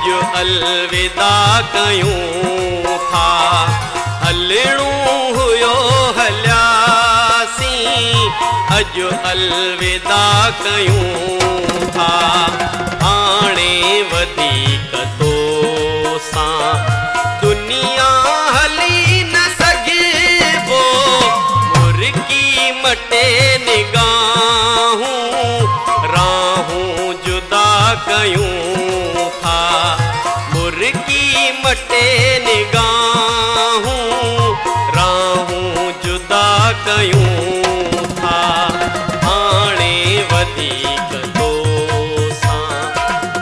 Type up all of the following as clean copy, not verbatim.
अजु अलविदा कयूं था। हलणो हुयो हलियासीं, अजु अलविदा कयूं था। हाणे वधीक तोसां दुनिया हली न सघिबो, मुर्गी मटे निगाहूं राहूं जुदा कयूं था। मुर्गी मटे निगाहूं राहूं जुदा कयूं था। हाणे वधीक तोसां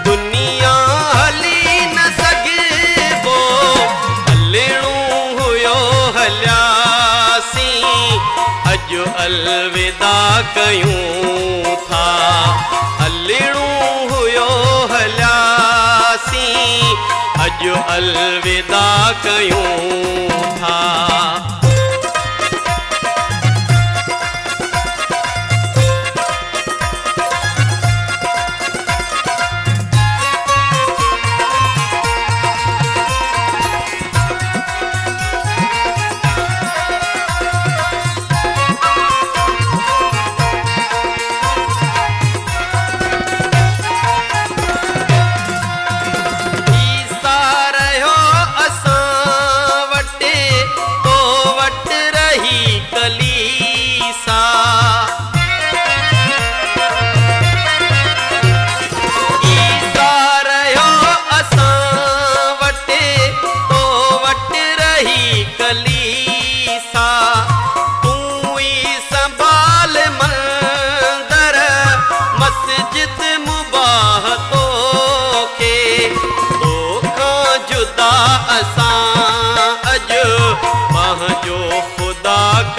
दुनिया हली न सघिबो, हलणो हुयो हलियासीं, अजु अलविदा कयूं था। हलणो हुयो हलियासीं, अजु अलविदा कयूं था।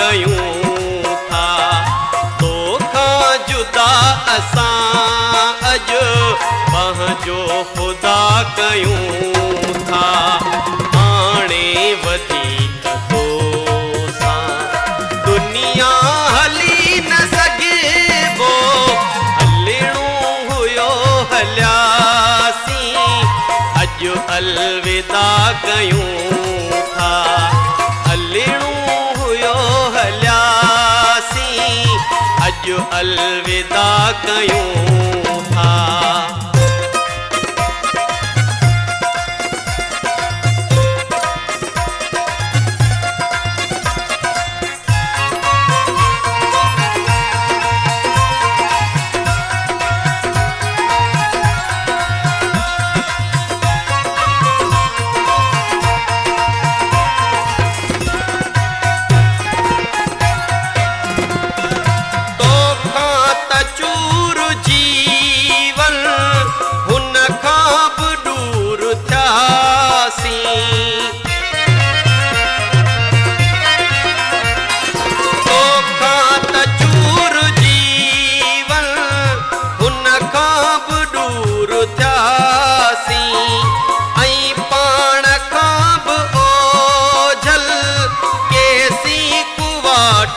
कयूं था तोखां जुदा असां अजु पंहिंजो ख़ुदा कयूं था। हाणे वधीक तोसां दुनिया हली न सघिबो, हलणो हुयो हलियासीं, अजु अलविदा कयूं था। हलणो अजु अलविदा कयूं था।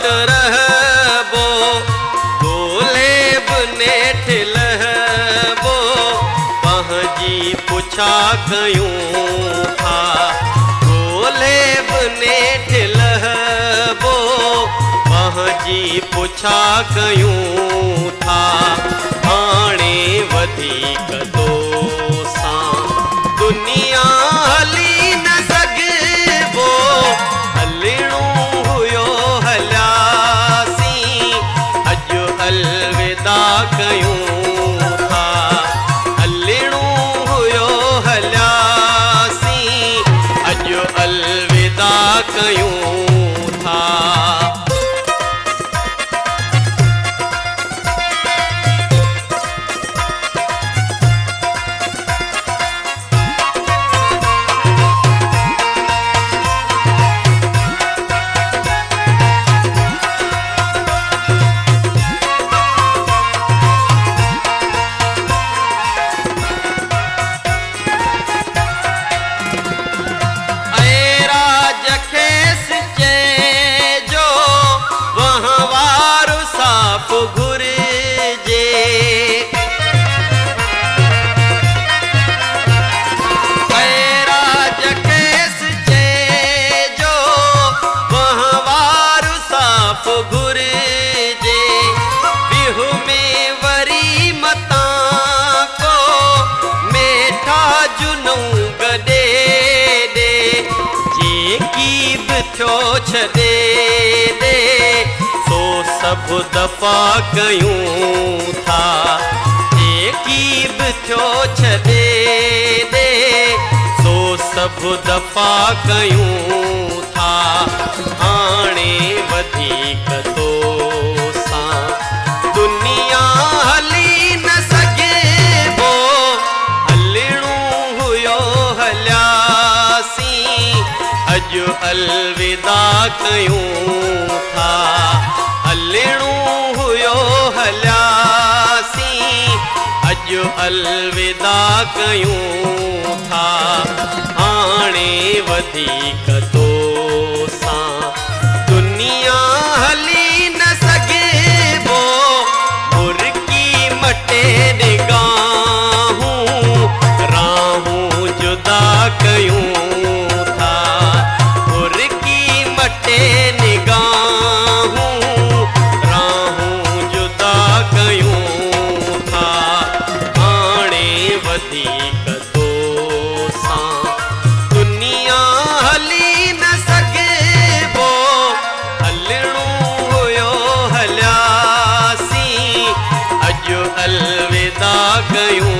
रहबो गोले बनेठ लहबो, पंहिंजी पुछा कयूं था। गोले बनेठ लहबो, पंहिंजी पुछा कयूं था। हाणे वधीक तोसां दुनिया हली न सघिबो, हलणो हुयो हलियासीं, अजु अलविदा कयूं था। हलणो हुयो हलियासीं, अजु अलविदा कयूं था। घुरिजे विहु में वरी मता को मेठा जुनूं गॾे ॾे जेकी बि थियो छॾे ॾे सो सभु दफ़ा कयूं था जेकी बि थियो छॾे ॾे सो सभु दफ़ा कयूं था हाणे वधीक तो सां दुनिया हली न सघे वो हलणो हुयो हलियासीं अॼु अलविदा कयूं था हलणो हुयो हलियासीं अॼु अलविदा कयूं था हाणे वधीक तो सां दुनिया हली न सघे वो मुर्की मटे निगाहूं राहूं जुदा कयूं था मुर्की मटे निगाहूं राहूं जुदा कयूं था हाणे वधीक तो सां दुनिया हली न सघे वो हलणो हुयो हलियासीं अॼु अलविदा कयूं